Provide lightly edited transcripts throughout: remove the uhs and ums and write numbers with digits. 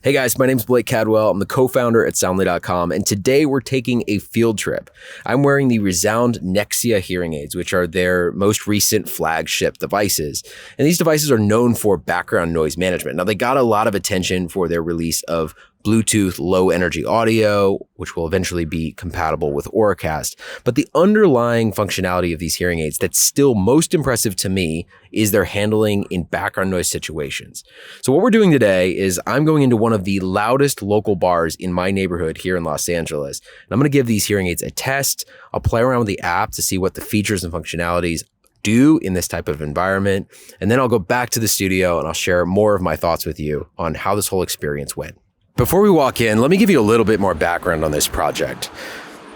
Hey guys, my name's Blake Cadwell. I'm the co-founder at Soundly.com, and today we're taking a field trip. I'm wearing the ReSound NEXIA hearing aids, which are their most recent flagship devices. And these devices are known for background noise management. Now, they got a lot of attention for their release of Bluetooth low energy audio, which will eventually be compatible with Auracast. But the underlying functionality of these hearing aids that's still most impressive to me is their handling in background noise situations. So what we're doing today is I'm going into one of the loudest local bars in my neighborhood here in Los Angeles. And I'm going to give these hearing aids a test. I'll play around with the app to see what the features and functionalities do in this type of environment. And then I'll go back to the studio and I'll share more of my thoughts with you on how this whole experience went. Before we walk in, let me give you a little bit more background on this project.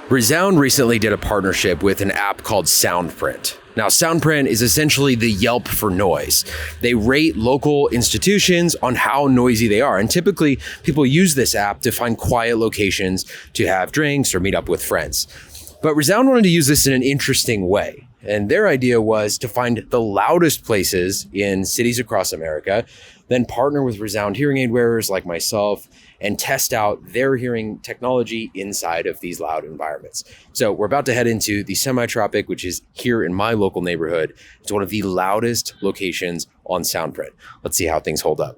ReSound recently did a partnership with an app called Soundprint. Now, Soundprint is essentially the Yelp for noise. They rate local institutions on how noisy they are. And typically, people use this app to find quiet locations to have drinks or meet up with friends. But ReSound wanted to use this in an interesting way. And their idea was to find the loudest places in cities across America, then partner with ReSound hearing aid wearers like myself and test out their hearing technology inside of these loud environments. So we're about to head into the Semi-Tropic, which is here in my local neighborhood. It's one of the loudest locations on Soundprint. Let's see how things hold up.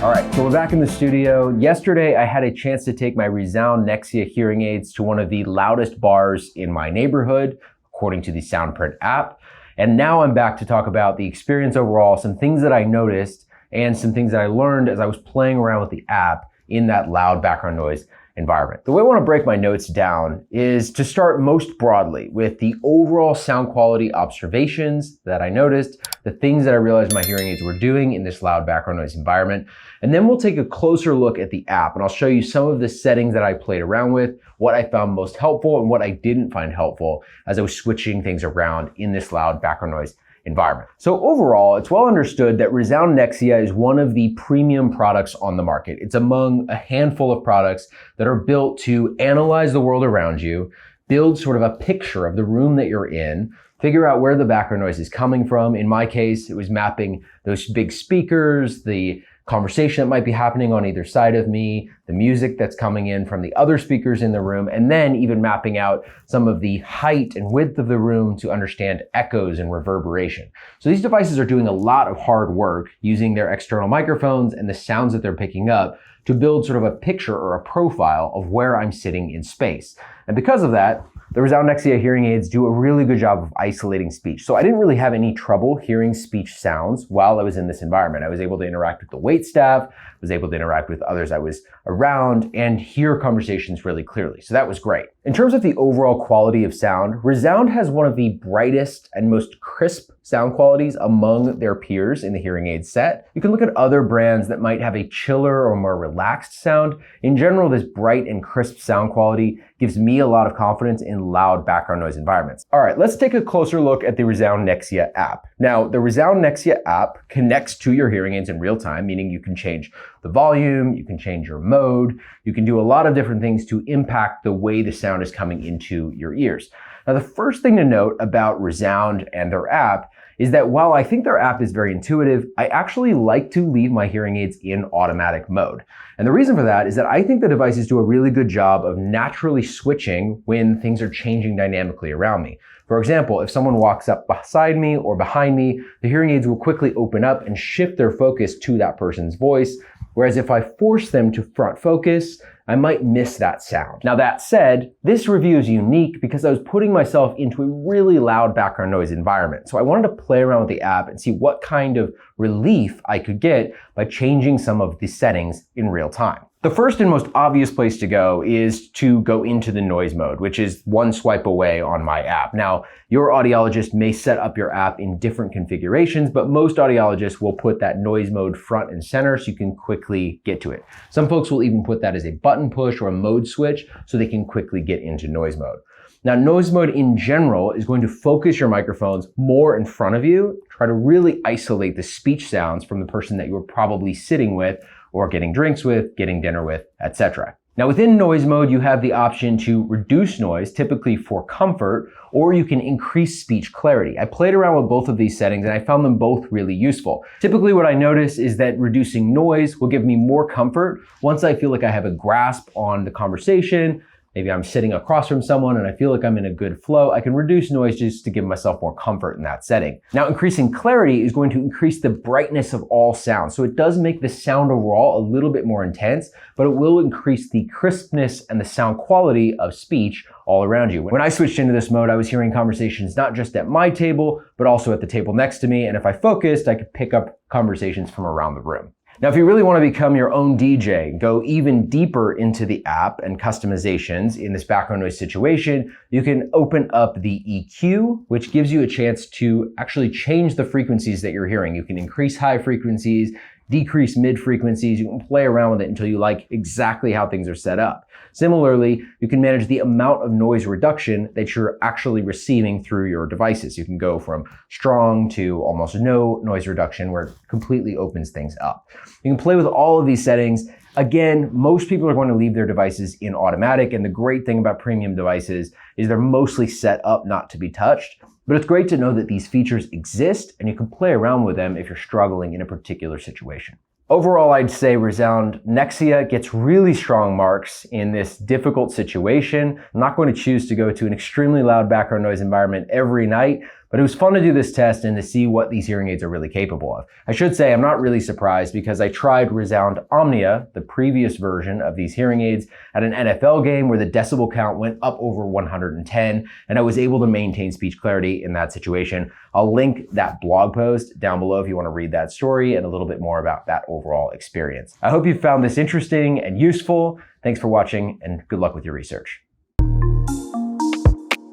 All right, so we're back in the studio. Yesterday, I had a chance to take my ReSound NEXIA hearing aids to one of the loudest bars in my neighborhood, according to the Soundprint app. And now I'm back to talk about the experience overall, some things that I noticed, and some things that I learned as I was playing around with the app in that loud background noise environment. The way I want to break my notes down is to start most broadly with the overall sound quality observations that I noticed, the things that I realized my hearing aids were doing in this loud background noise environment. And then we'll take a closer look at the app and I'll show you some of the settings that I played around with, what I found most helpful and what I didn't find helpful as I was switching things around in this loud background noise environment. So overall, it's well understood that ReSound NEXIA is one of the premium products on the market. It's among a handful of products that are built to analyze the world around you, build sort of a picture of the room that you're in, figure out where the background noise is coming from. In my case, it was mapping those big speakers, the conversation that might be happening on either side of me, the music that's coming in from the other speakers in the room, and then even mapping out some of the height and width of the room to understand echoes and reverberation. So these devices are doing a lot of hard work using their external microphones and the sounds that they're picking up to build sort of a picture or a profile of where I'm sitting in space. And because of that, the ReSound NEXIA hearing aids do a really good job of isolating speech. So I didn't really have any trouble hearing speech sounds while I was in this environment. I was able to interact with the waitstaff, was able to interact with others I was around, and hear conversations really clearly. So that was great. In terms of the overall quality of sound, ReSound has one of the brightest and most crisp sound qualities among their peers in the hearing aid set. You can look at other brands that might have a chiller or more relaxed sound. In general, this bright and crisp sound quality gives me a lot of confidence in loud background noise environments. All right, let's take a closer look at the ReSound NEXIA app. Now, the ReSound NEXIA app connects to your hearing aids in real time, meaning you can change the volume, you can change your mode, you can do a lot of different things to impact the way the sound is coming into your ears. Now, the first thing to note about ReSound and their app is that while I think their app is very intuitive, I actually like to leave my hearing aids in automatic mode. And the reason for that is that I think the devices do a really good job of naturally switching when things are changing dynamically around me. For example, if someone walks up beside me or behind me, the hearing aids will quickly open up and shift their focus to that person's voice. Whereas if I force them to front focus, I might miss that sound. Now that said, this review is unique because I was putting myself into a really loud background noise environment. So I wanted to play around with the app and see what kind of relief I could get by changing some of the settings in real time. The The first and most obvious place to go is to go into the noise mode, which is one swipe away on my app. Now, your audiologist may set up your app in different configurations, but most audiologists will put that noise mode front and center so you can quickly get to it. Some folks will even put that as a button push or a mode switch so they can quickly get into noise mode. Now, noise mode in general is going to focus your microphones more in front of you, try to really isolate the speech sounds from the person that you're probably sitting with or getting drinks with, getting dinner with, etc. Now, within noise mode, you have the option to reduce noise, typically for comfort, or you can increase speech clarity. I played around with both of these settings and I found them both really useful. Typically, what I notice is that reducing noise will give me more comfort once I feel like I have a grasp on the conversation. Maybe I'm sitting across from someone and I feel like I'm in a good flow. I can reduce noise just to give myself more comfort in that setting. Now, increasing clarity is going to increase the brightness of all sounds. So it does make the sound overall a little bit more intense, but it will increase the crispness and the sound quality of speech all around you. When I switched into this mode, I was hearing conversations not just at my table, but also at the table next to me. And if I focused, I could pick up conversations from around the room. Now, if you really want to become your own DJ, go even deeper into the app and customizations in this background noise situation, you can open up the EQ, which gives you a chance to actually change the frequencies that you're hearing. You can increase high frequencies, decrease mid frequencies. You can play around with it until you like exactly how things are set up. Similarly, you can manage the amount of noise reduction that you're actually receiving through your devices. You can go from strong to almost no noise reduction, where it completely opens things up. You can play with all of these settings. Again, most people are going to leave their devices in automatic, and the great thing about premium devices is they're mostly set up not to be touched. But it's great to know that these features exist and you can play around with them if you're struggling in a particular situation. Overall, I'd say ReSound NEXIA gets really strong marks in this difficult situation. I'm not going to choose to go to an extremely loud background noise environment every night, but it was fun to do this test and to see what these hearing aids are really capable of. I should say I'm not really surprised because I tried ReSound Omnia, the previous version of these hearing aids, at an NFL game where the decibel count went up over 110, and I was able to maintain speech clarity in that situation. I'll link that blog post down below if you want to read that story and a little bit more about that overall experience. I hope you found this interesting and useful. Thanks for watching and good luck with your research.